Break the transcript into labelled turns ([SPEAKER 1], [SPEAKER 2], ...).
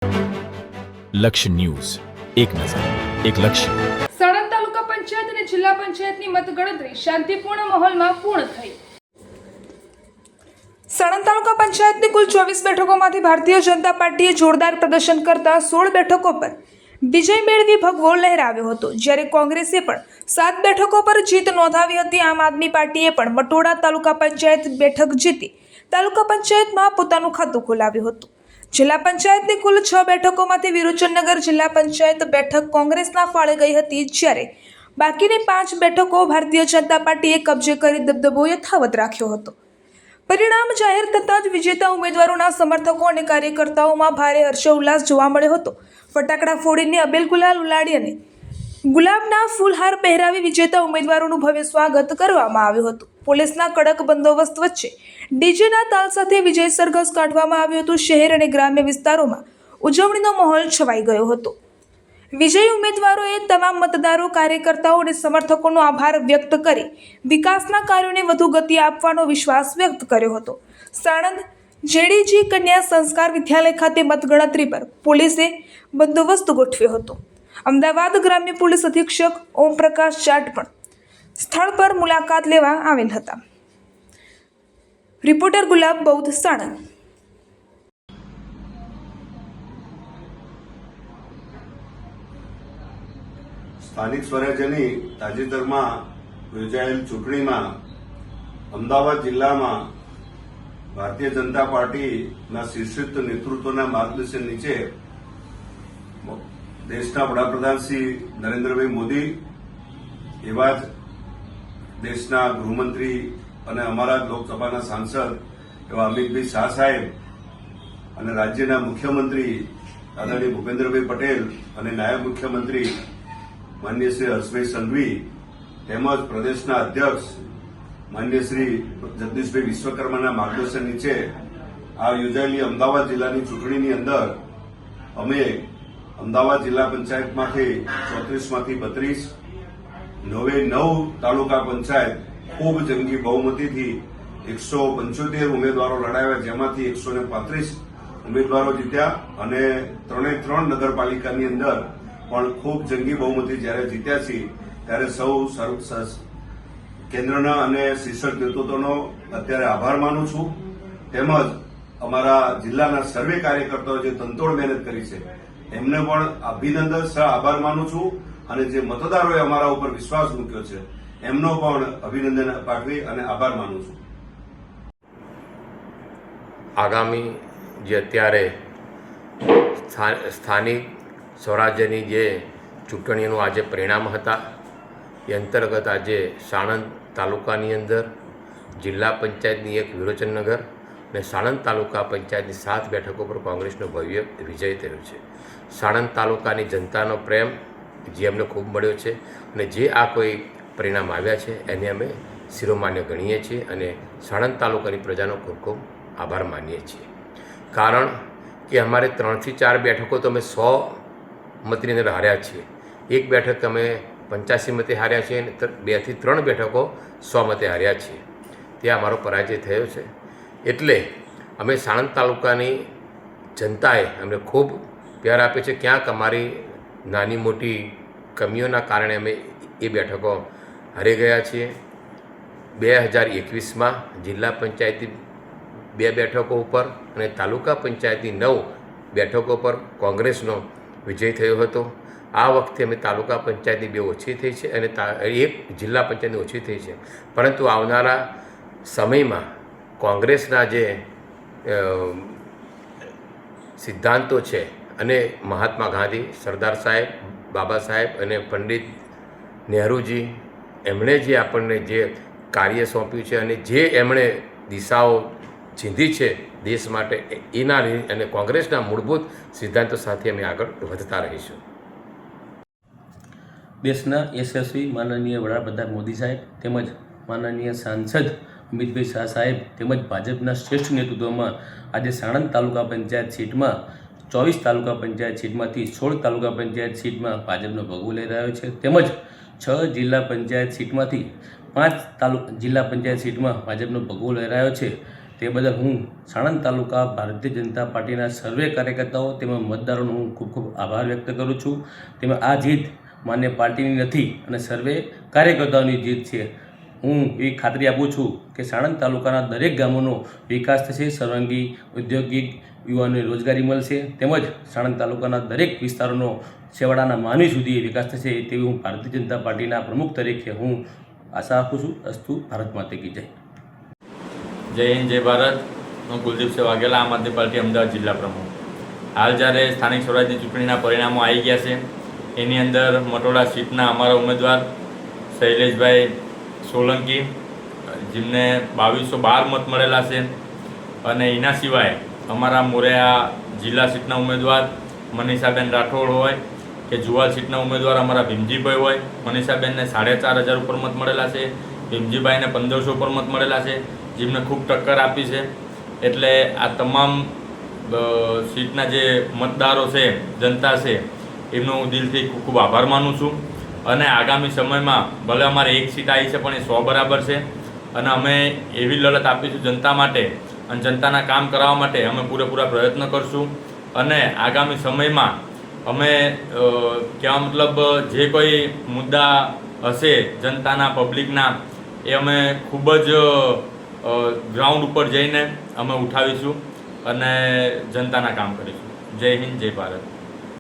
[SPEAKER 1] લક્ષ્ય ન્યૂઝ, એક નજર, એક લક્ષ્ય.
[SPEAKER 2] સાણંદ તાલુકા પંચાયત અને જિલ્લા પંચાયતની મતગણતરી શાંતિપૂર્ણ માહોલમાં પૂર્ણ થઈ. સાણંદ તાલુકા પંચાયતની કુલ 24 બેઠકોમાંથી ભારતીય જનતા પાર્ટીએ જોરદાર પ્રદર્શન કરતા 16 બેઠકો પર વિજય મેળવી ભગવો લહેરાવ્યો હતો, જ્યારે કોંગ્રેસે પણ 7 બેઠકો પર જીત નોંધાવી હતી. આમ આદમી પાર્ટીએ પણ મટોડા તાલુકા પંચાયત બેઠક જીતી તાલુકા પંચાયતમાં પોતાનું ખાતું ખોલાવ્યું હતું. જિલ્લા પંચાયતની કુલ 6 બેઠકોમાંથી વિરોચનનગર જિલ્લા પંચાયત બેઠક કોંગ્રેસના ફાળે ગઈ હતી, જ્યારે બાકીની 5 બેઠકો ભારતીય જનતા પાર્ટીએ કબજે કરી દબદબો યથાવત રાખ્યો હતો. પરિણામ જાહેર થતાં જ વિજેતા ઉમેદવારોના સમર્થકો અને કાર્યકર્તાઓમાં ભારે હર્ષોલ્લાસ જોવા મળ્યો હતો. ફટાકડા ફોડીને અબેલ ગુલાલ ઉલાડી અને ગુલાબના ફૂલહાર પહેરાવી વિજેતા ઉમેદવારોનું ભવ્ય સ્વાગત કરવામાં આવ્યું હતું. પોલીસના કડક બંદોબસ્ત વચ્ચે ડીજેના તાલ સાથે વિજય સરઘસ કાઢવામાં આવ્યું હતું. શહેર અને ગ્રામ્ય વિસ્તારોમાં ઉજવણીનો માહોલ છવાઈ ગયો હતો. વિજયી ઉમેદવારોએ તમામ મતદારો, કાર્યકર્તાઓ અને સમર્થકોનો આભાર વ્યક્ત કરી વિકાસના કાર્યોને વધુ ગતિ આપવાનો વિશ્વાસ વ્યક્ત કર્યો હતો. સાણંદ જેડીજી કન્યા સંસ્કાર વિદ્યાલય ખાતે મતગણતરી પર પોલીસે બંદોબસ્ત ગોઠવ્યો હતો. અમદાવાદ ગ્રામ્ય પોલીસ અધિક્ષક ઓમપ્રકાશ જાટ પણ સ્થળ પર મુલાકાત લેવા આવેલ હતા. રિપોર્ટર ગુલાબ બૌદ્ધ, સાણંદ.
[SPEAKER 3] સ્થાનિક સ્વરાજ્યની તાજેતરમાં યોજાયેલ ચૂંટણીમાં અમદાવાદ જિલ્લામાં ભારતીય જનતા પાર્ટીના શીર્ષસ્થ નેતૃત્વના માર્ગદર્શન નીચે દેશના વડાપ્રધાન શ્રી નરેન્દ્રભાઈ મોદી, એવા જ દેશના ગૃહમંત્રી અને અમારા જ લોકસભાના સાંસદ એવા અમિતભાઈ શાહ સાહેબ અને રાજ્યના મુખ્યમંત્રી આદરણીય ભૂપેન્દ્રભાઈ પટેલ અને નાયબ મુખ્યમંત્રી માન્ય શ્રી હર્ષભાઈ સંઘવી તેમજ પ્રદેશના અધ્યક્ષ માન્ય શ્રી જગદીશભાઈ વિશ્વકર્માના માર્ગદર્શન નીચે આ યોજાયેલી અમદાવાદ જિલ્લાની ચૂંટણીની અંદર અમે અમદાવાદ જિલ્લા પંચાયતમાંથી 34માંથી 32, 9 તાલુકા પંચાયત ખૂબ જંગી બહુમતીથી 175 ઉમેદવારો લડાવ્યા, જેમાંથી 135 ઉમેદવારો જીત્યા અને 3 નગરપાલિકાની અંદર પણ ખૂબ જંગી બહુમતી જ્યારે જીત્યા છીએ, ત્યારે સૌ કેન્દ્રના અને શીર્ષક નેતૃત્વનો અત્યારે આભાર માનું છું. તેમજ અમારા જિલ્લાના સર્વે કાર્યકર્તાઓ જે તનતોડ મહેનત કરી છે એમને પણ અભિનંદન સહ આભાર માનું છું, અને જે મતદારોએ અમારા ઉપર વિશ્વાસ મૂક્યો છે એમનો પણ અભિનંદન પાઠવી અને આભાર માનું છું.
[SPEAKER 4] આગામી જે અત્યારે સ્થાનિક સ્વરાજ્યની જે ચૂંટણીનું આજે પરિણામ હતા એ અંતર્ગત આજે સાણંદ તાલુકાની અંદર જિલ્લા પંચાયતની એક વિરોચનનગર અને સાણંદ તાલુકા પંચાયતની 7 બેઠકો પર કોંગ્રેસનો ભવ્ય વિજય થયો છે. સાણંદ તાલુકાની જનતાનો પ્રેમ જે અમને ખૂબ મળ્યો છે અને જે આ કોઈ પરિણામ આવ્યા છે એને અમે શિરોમાન્ય ગણીએ છીએ અને સાણંદ તાલુકાની પ્રજાનો ખૂબ ખૂબ આભાર માનીએ છીએ. કારણ કે અમારે 3 થી 4 બેઠકો તો અમે 100 મતની અંદર હાર્યા છીએ. એક બેઠક અમે 85 મતે હાર્યા છીએ અને 2 થી 3 બેઠકો 100 મતે હાર્યા છીએ. ત્યાં અમારો પરાજય થયો છે. એટલે અમે સાણંદ તાલુકાની જનતાએ અમને ખૂબ પ્યાર આપે છે. ક્યાંક અમારી નાની મોટી કમીઓના કારણે અમે એ બેઠકો હારી ગયા છીએ. 2021માં જિલ્લા પંચાયતની 2 બેઠકો ઉપર અને તાલુકા પંચાયતની 9 બેઠકો પર કોંગ્રેસનો વિજય થયો હતો. આ વખતે અમે તાલુકા પંચાયતની 2 ઓછી થઈ છે અને એક જિલ્લા પંચાયતની ઓછી થઈ છે. પરંતુ આવનારા સમયમાં કોંગ્રેસના જે સિદ્ધાંતો છે અને મહાત્મા ગાંધી, સરદાર સાહેબ, બાબા સાહેબ અને પંડિત નહેરુજી એમણે જે આપણને જે કાર્ય સોંપ્યું છે અને જે એમણે દિશાઓ ચીંધી છે દેશ માટે, એના અને કોંગ્રેસના મૂળભૂત સિદ્ધાંતો સાથે અમે આગળ વધતા રહીશું.
[SPEAKER 5] દેશના યશસ્વી માનનીય વડાપ્રધાન મોદી સાહેબ તેમજ માનનીય સાંસદ અમિતભાઈ શાહ સાહેબ તેમજ ભાજપના શ્રેષ્ઠ નેતૃત્વમાં આજે સાણંદ તાલુકા પંચાયત સીટમાં 24 તાલુકા પંચાયત સીટમાંથી 16 તાલુકા પંચાયત સીટમાં ભાજપનો ભગવો લઈ રહ્યો છે. તેમજ 6 જિલ્લા પંચાયત સીટમાંથી 5 જિલ્લા પંચાયત સીટમાં ભાજપનો ભગવો લઈ રહ્યો છે. તે બદલ હું સાણંદ તાલુકા ભારતીય જનતા પાર્ટીના સર્વે કાર્યકર્તાઓ તેમજ મતદારોનો હું ખૂબ ખૂબ આભાર વ્યક્ત કરું છું. તેમજ આ જીત માન્ય પાર્ટીની નથી અને સર્વે કાર્યકર્તાઓની જીત છે. હું એવી ખાતરી આપું છું કે સાણંદ તાલુકાના દરેક ગામોનો વિકાસ થશે, સર્વાંગી ઔદ્યોગિક યુવાનોને રોજગારી મળશે, તેમજ સાણંદ તાલુકાના દરેક વિસ્તારોનો છેવાડાના માનવી સુધી વિકાસ થશે તેવી હું ભારતીય જનતા પાર્ટીના પ્રમુખ તરીકે હું આશા આપું છું. અસ્તુ ભારત માતા કી જય.
[SPEAKER 6] જય હિન્દ, જય ભારત. હું કુલદીપસિંહ વાઘેલા, આમ આદમી પાર્ટી અમદાવાદ જિલ્લા પ્રમુખ. હાલ જ્યારે સ્થાનિક સ્વરાજ્ય ચૂંટણીના પરિણામો આવી ગયા છે, એની અંદર મટોડા સીટના અમારા ઉમેદવાર શૈલેષભાઈ સોલંકી, જેમને 2212 મત મળેલા છે, અને એના સિવાય અમારા મોરેયા જિલ્લા સીટના ઉમેદવાર મનીષાબેન રાઠોડ હોય કે જુવાલ સીટના ઉમેદવાર અમારા ભીમજીભાઈ હોય, મનીષાબેનને 4500 ઉપર મત મળેલા છે, ભીમજીભાઈને 1500 ઉપર મત મળેલા છે, જેમને ખૂબ ટક્કર આપી છે. એટલે આ તમામ સીટના જે મતદારો છે, જનતા છે, એમનો હું દિલથી ખૂબ ખૂબ આભાર માનું છું. અને આગામી સમયમાં ભલે અમારે એક સીટ આવી છે પણ એ 100 બરાબર છે, અને અમે એવી લડત આપીશું જનતા માટે અને જનતાના કામ કરાવવા માટે અમે પૂરેપૂરા પ્રયત્ન કરશું. અને આગામી સમયમાં અમે કહેવા મતલબ જે કોઈ મુદ્દા હશે જનતાના, પબ્લિકના, એ અમે ખૂબ જ ગ્રાઉન્ડ ઉપર જઈને અમે ઉઠાવીશું અને જનતાના કામ કરીશું. જય હિન્દ, જય ભારત.